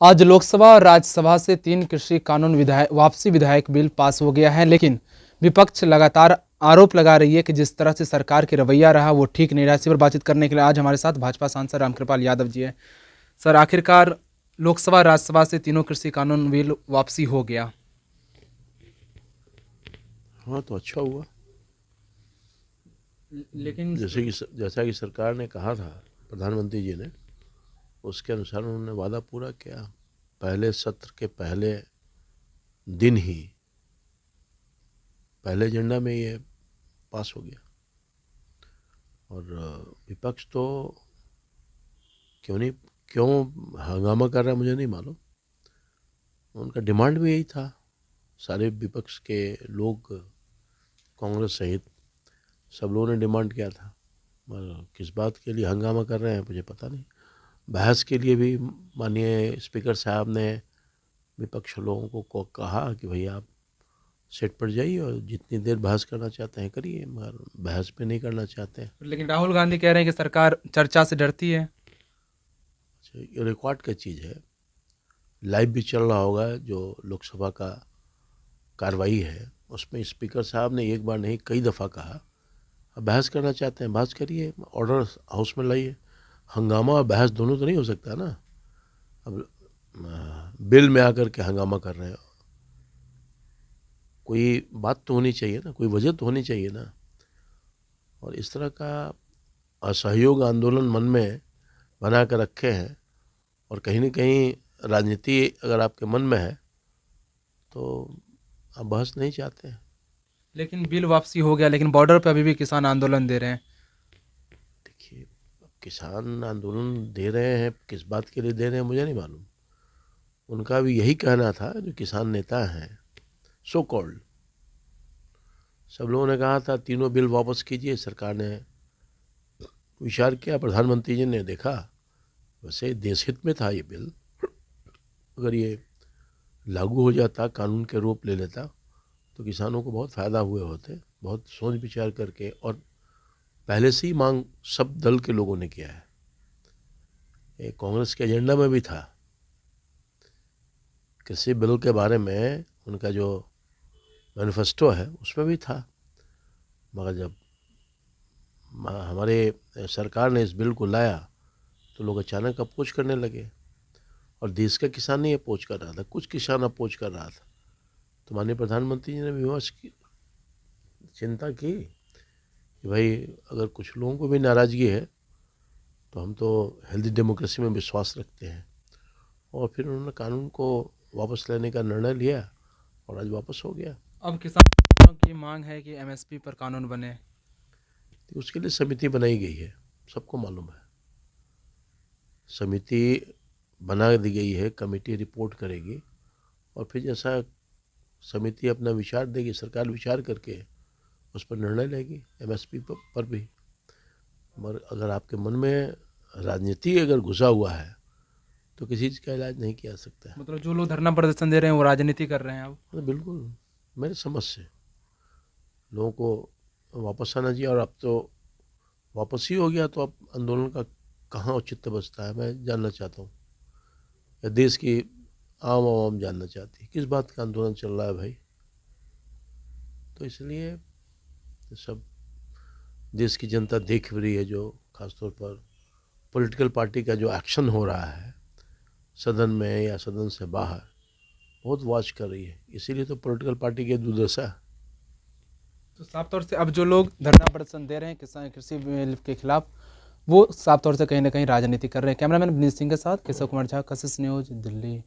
आज लोकसभा और राज्यसभा से 3 कृषि कानून वापसी विधायक बिल पास हो गया है, लेकिन विपक्ष लगातार आरोप लगा रही है कि जिस तरह से सरकार की रवैया रहा वो ठीक नहीं रहा। इसी पर बातचीत करने के लिए आज हमारे साथ भाजपा सांसद रामकृपाल यादव जी हैं। सर, आखिरकार लोकसभा राज्यसभा से तीनों कृषि कानून बिल वापसी हो गया। हाँ, तो अच्छा हुआ। लेकिन जैसा कि सरकार ने कहा था, प्रधानमंत्री जी ने, उसके अनुसार उन्होंने वादा पूरा किया। पहले सत्र के पहले दिन ही पहले एजेंडा में ये पास हो गया। और विपक्ष तो क्यों हंगामा कर रहा है मुझे नहीं मालूम। उनका डिमांड भी यही था। सारे विपक्ष के लोग, कांग्रेस सहित सब लोगों ने डिमांड किया था। मगर किस बात के लिए हंगामा कर रहे हैं मुझे पता नहीं। बहस के लिए भी माननीय स्पीकर साहब ने विपक्ष लोगों को कहा कि भाई आप सेट पर जाइए और जितनी देर बहस करना चाहते हैं करिए, मगर बहस पे नहीं करना चाहते हैं। लेकिन राहुल गांधी कह रहे हैं कि सरकार चर्चा से डरती है। अच्छा, ये रिकॉर्ड का चीज़ है, लाइव भी चल रहा होगा। जो लोकसभा का कार्रवाई है उसमें स्पीकर साहब ने एक बार नहीं कई दफ़ा कहा, अब बहस करना चाहते हैं बहस करिए, ऑर्डर हाउस में लाइए। हंगामा और बहस दोनों तो नहीं हो सकता ना। अब बिल में आकर के हंगामा कर रहे हैं, कोई बात तो होनी चाहिए ना, कोई वजह तो होनी चाहिए ना। और इस तरह का असहयोग आंदोलन मन में बना कर रखे हैं, और कहीं न कहीं राजनीति अगर आपके मन में है तो आप बहस नहीं चाहते हैं। लेकिन बिल वापसी हो गया, लेकिन बॉर्डर पर अभी भी किसान आंदोलन दे रहे हैं। देखिए, किसान आंदोलन दे रहे हैं, किस बात के लिए दे रहे हैं मुझे नहीं मालूम। उनका भी यही कहना था, जो किसान नेता हैं सो कॉल्ड, सब लोगों ने कहा था तीनों बिल वापस कीजिए। सरकार ने विचार किया, प्रधानमंत्री जी ने देखा वैसे देशहित में था ये बिल, अगर ये लागू हो जाता, कानून के रूप ले लेता, तो किसानों को बहुत फ़ायदा हुए होते। बहुत सोच विचार करके, और पहले से ही मांग सब दल के लोगों ने किया है। ये कांग्रेस के एजेंडा में भी था, कृषि बिल के बारे में उनका जो मैनिफेस्टो है उसमें भी था। मगर जब हमारे सरकार ने इस बिल को लाया तो लोग अचानक अपोज करने लगे, और देश का किसान नहीं अपोज कर रहा था, कुछ किसान अपोज कर रहा था। तो माननीय प्रधानमंत्री जी ने विमर्श की, चिंता की कि भाई अगर कुछ लोगों को भी नाराज़गी है तो हम तो हेल्दी डेमोक्रेसी में विश्वास रखते हैं। और फिर उन्होंने कानून को वापस लेने का निर्णय लिया और आज वापस हो गया। अब किसानों की मांग है कि एमएसपी पर कानून बने। तो उसके लिए समिति बनाई गई है, सबको मालूम है। समिति बना दी गई है, कमेटी रिपोर्ट करेगी, और फिर जैसा समिति अपना विचार देगी, सरकार विचार करके उस पर निर्णय लेगी एमएसपी पर भी। मगर अगर आपके मन में राजनीति अगर घुसा हुआ है तो किसी चीज़ का इलाज नहीं किया जा सकता है। मतलब जो लोग धरना प्रदर्शन दे रहे हैं वो राजनीति कर रहे हैं अब। तो बिल्कुल मेरे समझ से लोगों को वापस आना चाहिए, और अब तो वापस ही हो गया, तो अब आंदोलन का कहाँ औचित्य बचता है, मैं जानना चाहता हूँ। या देश की आम आवाम जानना चाहती है किस बात का आंदोलन चल रहा है भाई। तो इसलिए सब देश की जनता देख भी रही है, जो खासतौर पर पॉलिटिकल पार्टी का जो एक्शन हो रहा है सदन में या सदन से बाहर, बहुत वॉच कर रही है। इसीलिए तो पॉलिटिकल पार्टी की दुर्दशा है। तो साफ तौर से अब जो लोग धरना प्रदर्शन दे रहे हैं किसान कृषि बिल के खिलाफ, वो साफ तौर से कहीं ना कहीं राजनीति कर रहे हैं। कैमरामैन विनीत सिंह के साथ केशव कुमार झा, कशिश न्यूज, दिल्ली।